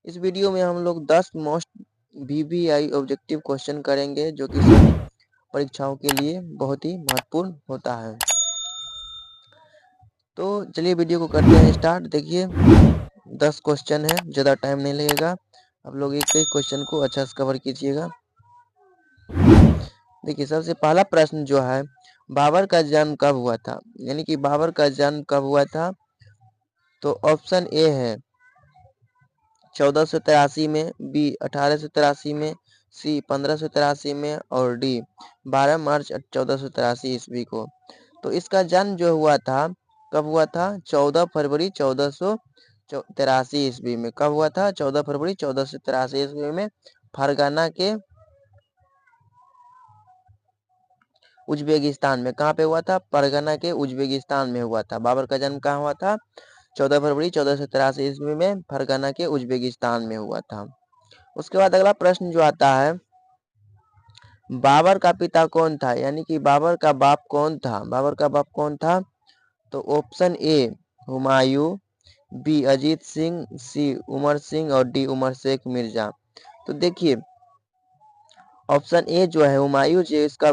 इस वीडियो में हम लोग 10 मोस्ट वीवीआई ऑब्जेक्टिव क्वेश्चन करेंगे जो कि सभी परीक्षाओं के लिए बहुत ही महत्वपूर्ण होता है। तो चलिए वीडियो को करते हैं स्टार्ट। देखिए 10 क्वेश्चन है, ज़्यादा टाइम नहीं लगेगा। आप लोग एक एक क्वेश्चन को अच्छा से कवर कीजिएगा। देखिए सबसे पहला प्रश्न जो है, बाबर का जन्म कब हुआ था? यानी कि बाबर का जन्म कब हुआ था? तो ऑप्शन ए है 1483 में, बी 1883 में, सी 1583 में और डी 12 मार्च 1483 ईस्वी को। तो इसका जन्म जो हुआ था, कब हुआ था? 14 फरवरी 1483 ईस्वी में। कब हुआ था? 14 फरवरी 1483 ईस्वी में फरगाना के उज्बेकिस्तान में। कहाँ पे हुआ था? फरगाना के उज्बेकिस्तान में हुआ था। बाबर का जन्म कहाँ हुआ था? 14 फरवरी 1483 ईस्वी में फरगाना के उज्बेकिस्तान में हुआ था। उसके बाद अगला प्रश्न जो आता है, बाबर का पिता कौन था? यानी कि बाबर का बाप कौन था? बाबर का बाप कौन था? तो option A Humayun, B Ajit Singh, C Umar Singh और डी उमर शेख मिर्जा। तो देखिए ऑप्शन ए जो है हुमायूं जो इसका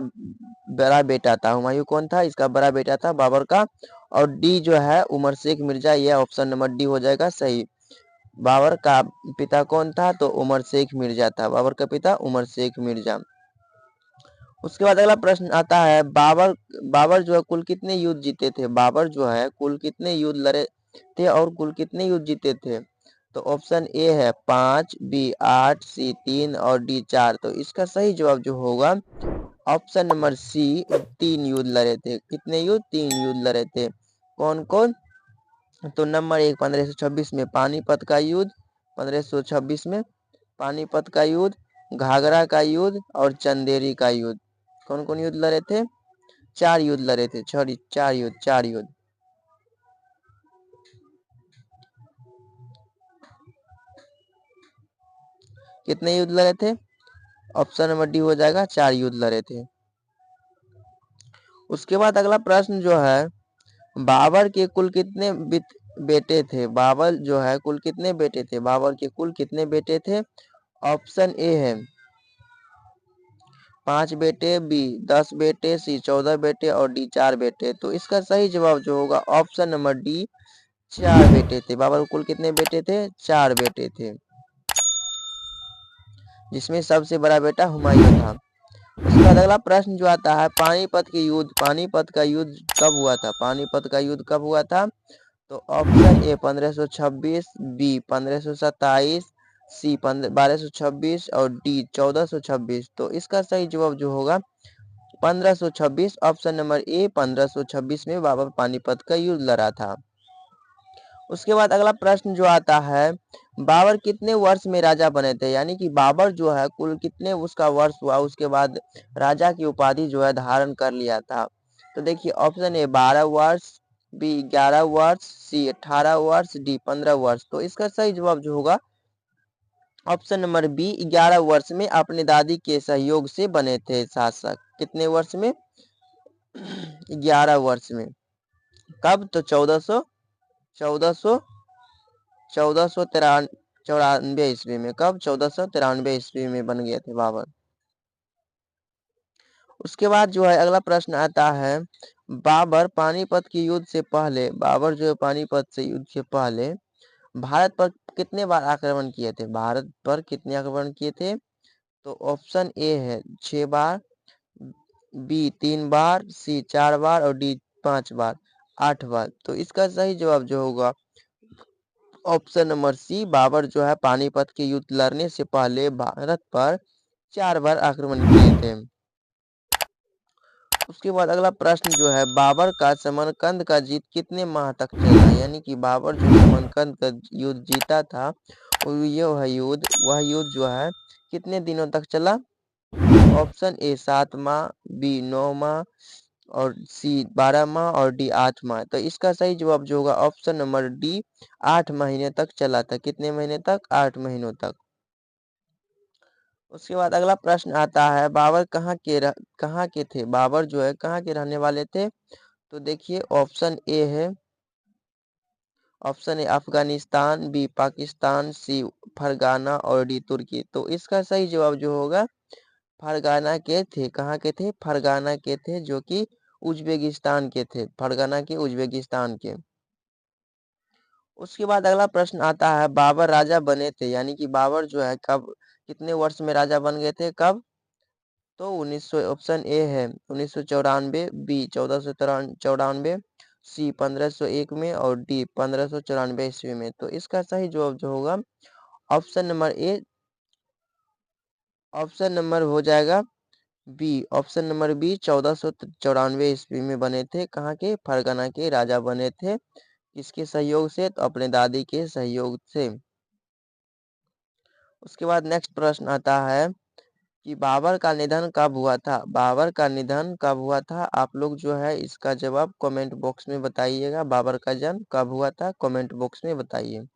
बड़ा बेटा था। हुमायूं कौन था? इसका बड़ा बेटा था बाबर का। और डी जो है उमर शेख मिर्जा, यह ऑप्शन नंबर डी हो जाएगा सही। बाबर का पिता कौन था? तो उमर शेख मिर्जा था। बाबर का पिता उमर शेख मिर्जा। उसके बाद अगला प्रश्न आता है, बाबर जो है कुल कितने युद्ध जीते थे? बाबर जो है कुल कितने युद्ध लड़े थे और कुल कितने युद्ध जीते थे? तो ऑप्शन ए है 5, बी 8, सी 3 और डी 4। तो इसका सही जवाब जो होगा ऑप्शन नंबर सी 3 युद्ध लड़े थे। कितने युद्ध? 3 युद्ध लड़े थे। कौन कौन? तो नंबर 1 1526 में पानीपत का युद्ध, 1526 में पानीपत का युद्ध, घाघरा का युद्ध और चंदेरी का युद्ध। कौन कौन युद्ध लड़े थे? 4 युद्ध लड़े थे। 4 युद्ध। कितने युद्ध लड़े थे? ऑप्शन नंबर डी हो जाएगा 4 युद्ध लड़े थे। उसके बाद अगला प्रश्न जो है, बाबर के कुल कितने बेटे थे? बाबर जो है कुल कितने बेटे थे? बाबर के कुल कितने बेटे थे? ऑप्शन ए है 5 बेटे, बी 10 बेटे, सी 14 बेटे और डी 4 बेटे। तो इसका सही जवाब जो होगा ऑप्शन नंबर डी 4 बेटे थे। बाबर को कुल कितने बेटे थे? 4 बेटे थे, जिसमें सबसे बड़ा बेटा हुमायूं था। उसके बाद अगला प्रश्न जो आता है, पानीपत के युद्ध, पानीपत का युद्ध कब हुआ था? पानीपत का युद्ध कब हुआ था? तो ऑप्शन ए 1526, बी 1527, सी 1226 और डी 1426। तो इसका सही जवाब जो होगा 1526, ऑप्शन नंबर ए 1526 में बाबर पानीपत का युद्ध लड़ा था। उसके बाद अगला प्रश्न जो आता है, बाबर कितने वर्ष में राजा बने थे? यानी कि बाबर जो है कुल कितने उसका वर्ष हुआ उसके बाद राजा की उपाधि जो है धारण कर लिया था? तो देखिए ऑप्शन ए 12 वर्ष, बी 11 वर्ष, सी 18 वर्ष, डी 15 वर्ष। तो इसका सही जवाब जो होगा ऑप्शन नंबर बी 11 वर्ष में अपने दादी के सहयोग से बने थे शासक। कितने वर्ष में? 11 वर्ष में। कब? तो 1493 ईस्वी में। कब? 1493 ईस्वी में बन गए थे बाबर। उसके बाद जो है अगला प्रश्न आता है, बाबर पानीपत के युद्ध से पहले, बाबर जो है पानीपत से युद्ध से पहले भारत पर कितने बार आक्रमण किए थे? भारत पर कितने आक्रमण किए थे? तो ऑप्शन ए है 6 बार, बी 3 बार, सी 4 बार और डी 5 बार, 8 बार। तो इसका सही जवाब जो होगा ऑप्शन नंबर सी, बाबर जो है पानीपत के युद्ध लड़ने से पहले भारत पर 4 बार आक्रमण किए थे। उसके बाद अगला प्रश्न जो है, बाबर का समरकंद का जीत कितने माह तक चला? यानी कि बाबर जो समरकंद का युद्ध जीता था, वह युद्ध जो है कितने दिनों तक चला? ऑप्शन ए 7 माह, बी 9 माह और सी 12 माह और डी 8 माह। तो इसका सही जवाब जो होगा ऑप्शन नंबर डी 8 महीने तक चला था। कितने महीने तक? 8 महीनों तक। उसके बाद अगला प्रश्न आता है, बाबर कहाँ के थे? बाबर जो है कहाँ के रहने वाले थे? तो देखिए ऑप्शन ए है, option A Afghanistan, B Pakistan, C Fergana और डी तुर्की। तो इसका सही जवाब जो होगा फरगाना के थे। कहाँ के थे? फरगाना के थे, जो कि उज्बेकिस्तान के थे। फरगाना के उज्बेकिस्तान के। उसके बाद अगला प्रश्न आता है, बाबर राजा बने थे, यानी कि बाबर जो है कब, कितने वर्ष में राजा बन गए थे, कब? तो 1900, ऑप्शन ए है 1994, बी 1494, सी 1501 में और डी 1594 ईस्वी में। तो इसका सही जवाब जो होगा option number A, option number हो जाएगा बी, ऑप्शन नंबर बी 1494 ईस्वी में बने थे। कहाँ के? फरगना के राजा बने थे। किसके सहयोग से? तो अपने दादी के सहयोग से। उसके बाद नेक्स्ट प्रश्न आता है कि बाबर का निधन कब हुआ था? बाबर का निधन कब हुआ था? आप लोग जो है इसका जवाब कमेंट बॉक्स में बताइएगा। बाबर का जन्म कब हुआ था? कमेंट बॉक्स में बताइए।